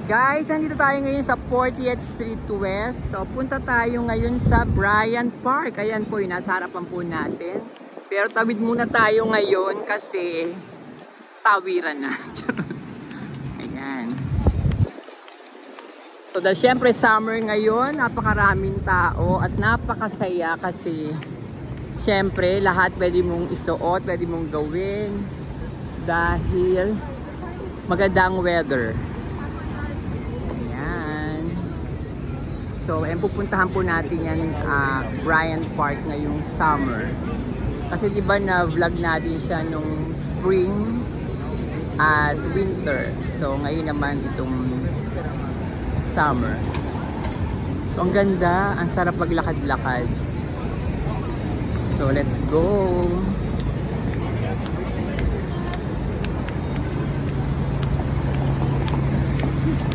Guys, nandito tayo ngayon sa 40th Street West. So, punta tayo ngayon sa Bryant Park. Ayan po, yung nasa harapan po natin. Pero tawid muna tayo ngayon kasi tawiran na. Ayan. So, dahil syempre summer ngayon, napakaraming tao at napakasaya kasi syempre lahat pwede mong isuot, pwede mong gawin dahil magandang weather. So, pupuntahan po natin yan Bryant Park ngayong summer. Kasi diba na vlog natin siya nung spring at winter. So, ngayon naman itong summer. So, ang ganda. Ang sarap maglakad-lakad. So, let's go!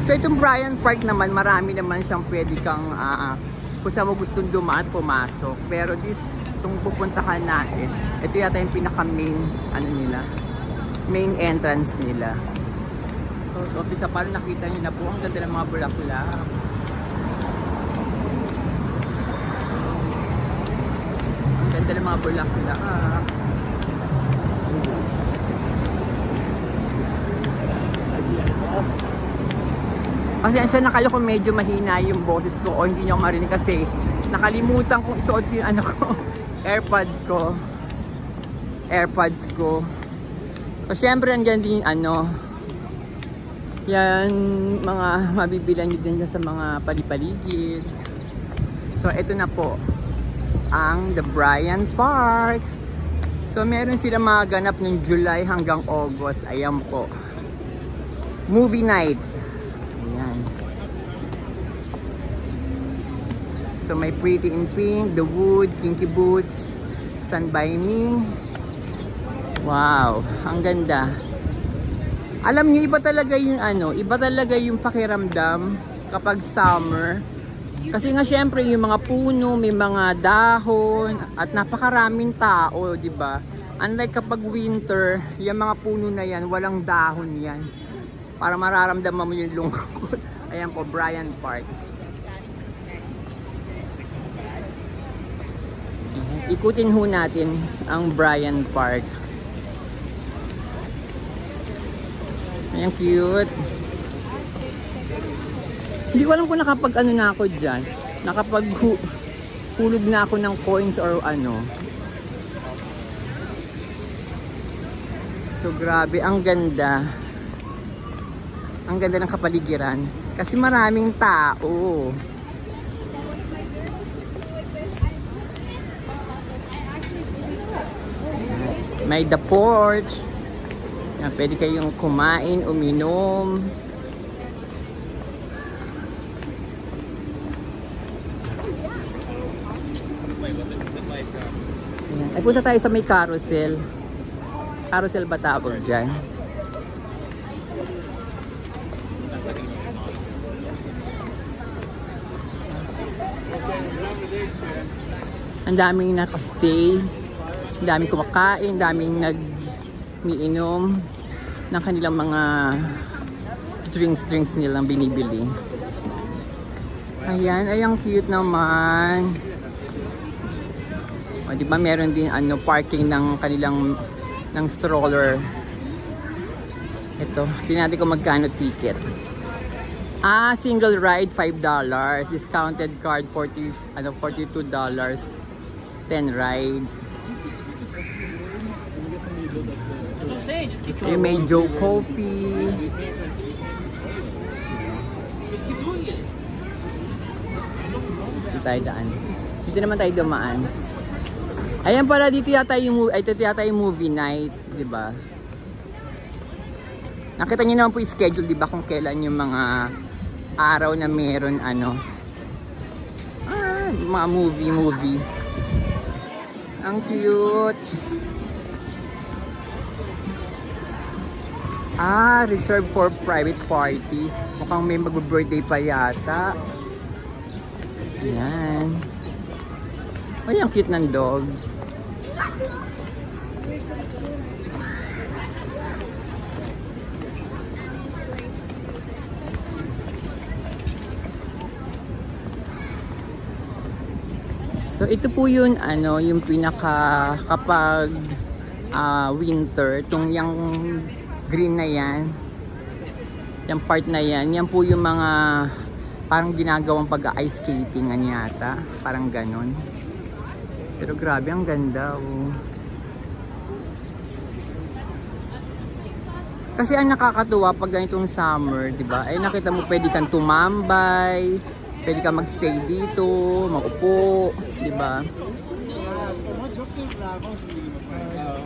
So itong Bryant Park naman, marami naman siyang pwede kang kung saan mo gustong dumaan, pumasok. Pero itong pupuntahan natin, ito yata yung pinaka main, main entrance nila. So umpisa pa rin, nakita nyo na po, ang ganda ng mga bulaklak. Ang ganda ng mga bulaklak. Pasensya na kayo kung medyo mahina yung boses ko o hindi nyo marinig kasi nakalimutan kong isuot yung AirPods ko. So syempre andyan din yan mga mabibilan nyo din sa mga palipaligid. So ito na po ang The Bryant Park. So meron sila mga ganap ng July hanggang August. Ayan po, movie nights. Ayan. So may Pretty in Pink, The Wood, Kinky Boots, Stand By Me. Wow, ang ganda. Alam niyo, iba talaga yung pakiramdam kapag summer. Kasi nga syempre yung mga puno, may mga dahon at napakaraming tao, di ba? Unlike kapag winter, yung mga puno na yan, walang dahon yan. Para mararamdaman mo yung lungkot. Ayan po, Bryant Park. Ikutin ho natin ang Bryant Park. Ayan, cute. Hindi ko alam kung nakapag na ako dyan. Nakapag-hulog na ako ng coins or ano. So grabe, ang ganda. Ang ganda ng kapaligiran kasi maraming tao. May the porch. Yan, pwede kayong kumain, uminom. Yan. Ay, punta tayo sa may carousel. Carousel ba tawag dyan? Ang daming nakastay, ang daming kumakain, ang daming nag-iinom ng kanilang mga drinks nilang binibili. Ayan, ayang cute naman. O, di ba meron din parking ng kanilang stroller. Ito, tingnan natin kung magkano ticket. Single ride $5, discounted card $42, 10 rides. May Joe Coffee. Dito tayo daan. Dito naman tayo dumaan. Ayan pala, dito yata yung movie night, di ba? Nakita niyo naman po yung schedule, di ba, kung kailan yung mga araw na meron mga movie. Ang cute. Reserved for private party. Mukhang may mag-birthday pa yata. Ayan. Ay, ang cute ng dog. So ito po yun, ano, yung pinaka kapag winter, itong yung green na yan, yung part na yan po yung mga parang ginagawang pag-ice skating yata, parang ganon. Pero grabe, ang ganda, oh. Kasi ang nakakatuwa pag ganitong summer, di ba? Ay nakita mo, pwede kang tumambay, pwede kang magstay dito, makupo, di ba?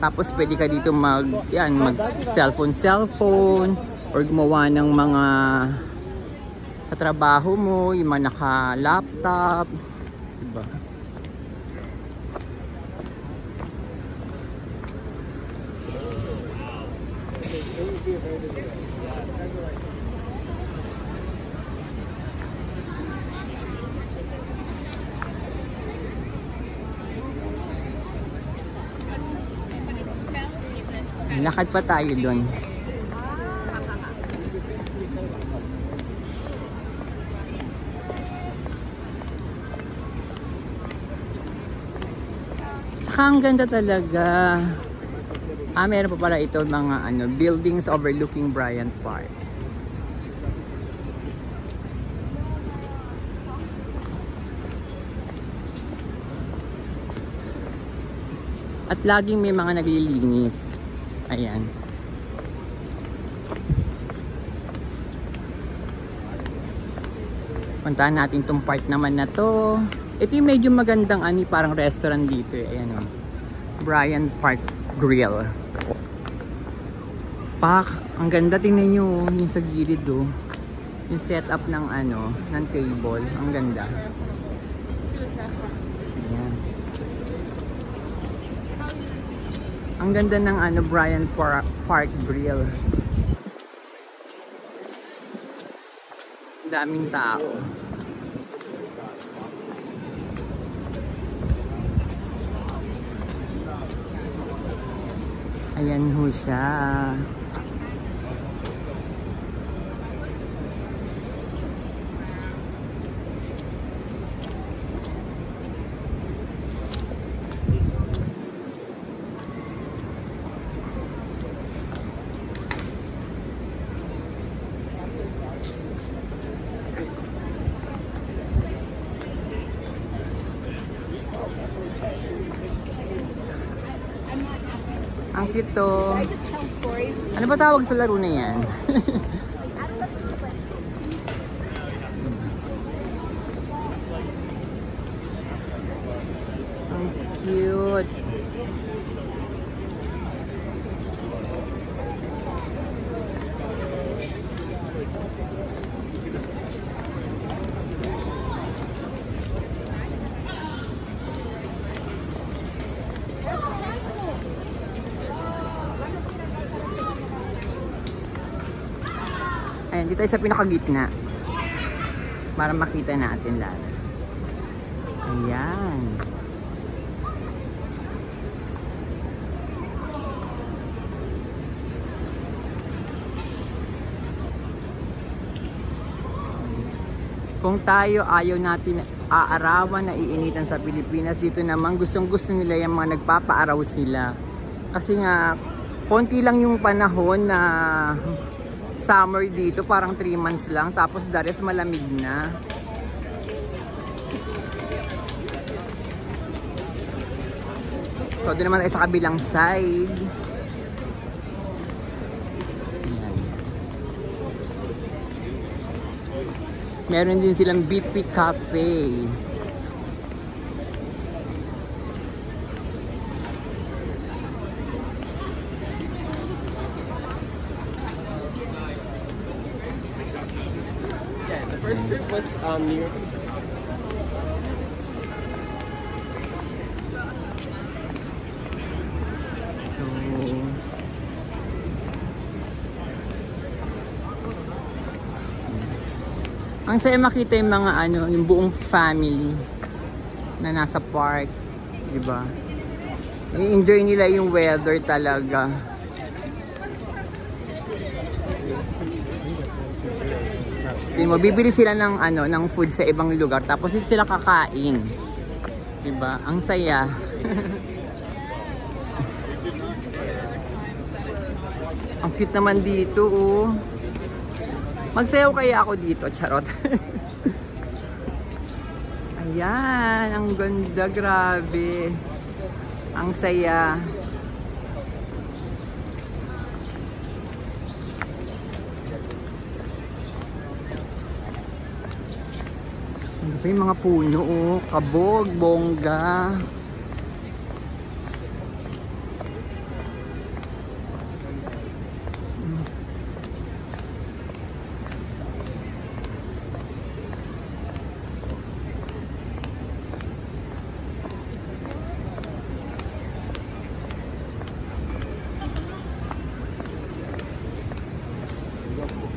Tapos pwede ka dito mag cellphone or gumawa ng mga katrabaho mo, yung mga naka-laptop, di ba? Lakad pa tayo doon. Tsaka ang ganda talaga. Meron pa pala ito mga ano, buildings overlooking Bryant Park. At laging may mga naglilinis. Ayan. Puntahan natin tong part naman na to. Ito yung medyo magandang parang restaurant dito eh. Ayan o. Bryant Park Grill. Ang ganda, tingnan nyo yung sa gilid o. Yung setup ng ng table. Ang ganda. Ayan. Ang ganda ng Bryant Park Grill. Daming tao. Ayan ho siya. Ang cute to. Ano ba tawag sa laro na yan? Ang cute. Ayan, dito tayo sa pinakagitna para makita natin lahat. Ayan. Kung tayo ayaw natin aarawan na iinitan sa Pilipinas, dito naman gustong-gusto nila yung mga nagpapaaraw sila. Kasi nga, konti lang yung panahon na summer dito, parang 3 months lang, tapos the rest malamig na. So doon naman tayo sa kabilang side. Ayan. Meron din silang BP Cafe. First trip was near. So, ang saya makita yung mga yung buong family na nasa park, di ba? I-enjoy nila yung weather talaga. Tingnan mo, bibili sila ng ng food sa ibang lugar tapos dito sila kakain. Diba? Ang saya. Ang cute naman dito, oh. Magsayaw kaya ako dito, charot. Ayan, ang ganda, grabe. Ang saya. Ano ba yung mga puno, oh? Kabog, bongga.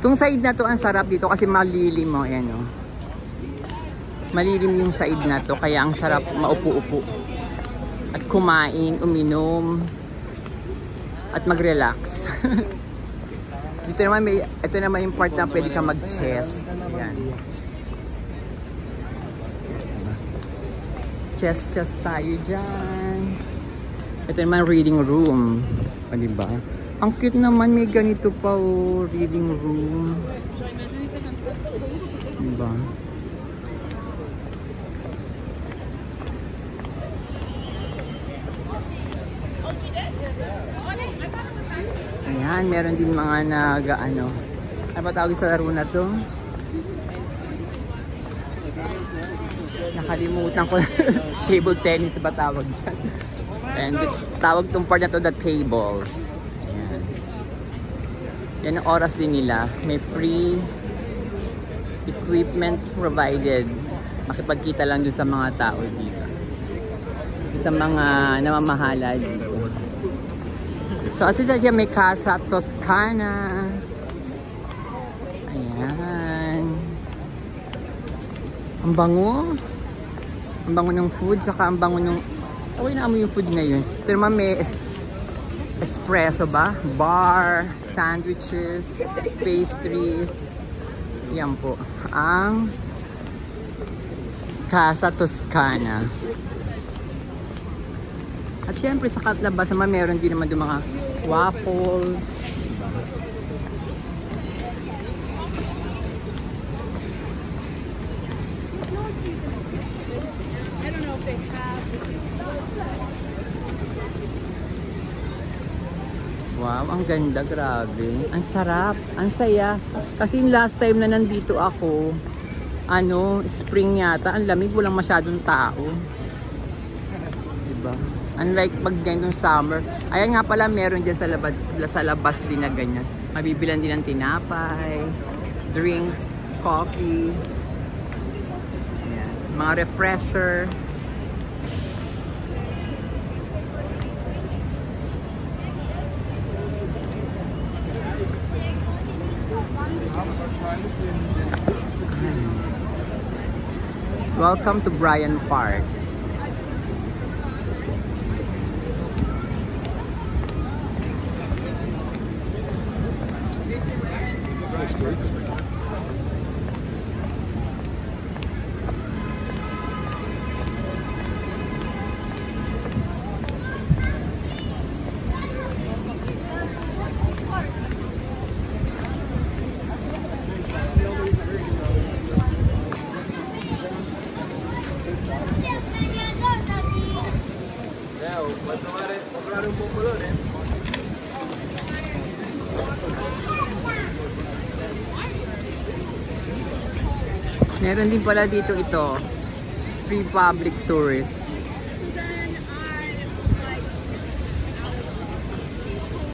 Itong side na to ang sarap dito kasi malilim mo, ayan o. Malilim yung side na to kaya ang sarap maupo-upo. At kumain, uminom, at mag-relax. Dito naman may, ito naman yung part na pwede ka mag-chess. Ayan. Chess tayo dyan. Ito naman reading room. O, diba? Ang cute naman, may ganito pa oh, reading room. Diba? Ayan, meron din mga nag-ano. Ano ba tawag sa laro na to? Nakalimutan ko. Table tennis ba tawag dyan? And tawag tong part na to the tables. Yan ang oras din nila. May free equipment provided. Makipagkita lang dun sa mga tao dito. Sa mga namamahala dito. So, as isa siya may Casa Toscana. Ayan. Ang bango. Ang bango ng food. Saka ang bango ng... Okay na amoy yung food ngayon. Ito naman may espresso ba? Bar, sandwiches, pastries. Yan po. Ang Casa Toscana. At syempre sa katlabas naman meron din naman yung mga waffles. Wow, ang ganda, grabe. Ang sarap, ang saya. Kasi yung last time na nandito ako, spring yata, ang lamig, walang masyadong tao. Diba? Unlike pag ganitong summer. Ayan nga pala, meron dyan sa labas din na ganyan. Mabibilan din ng tinapay, drinks, coffee, ayan, mga refresher. Welcome to Bryan Park. Meron din pala dito ito, free public tours.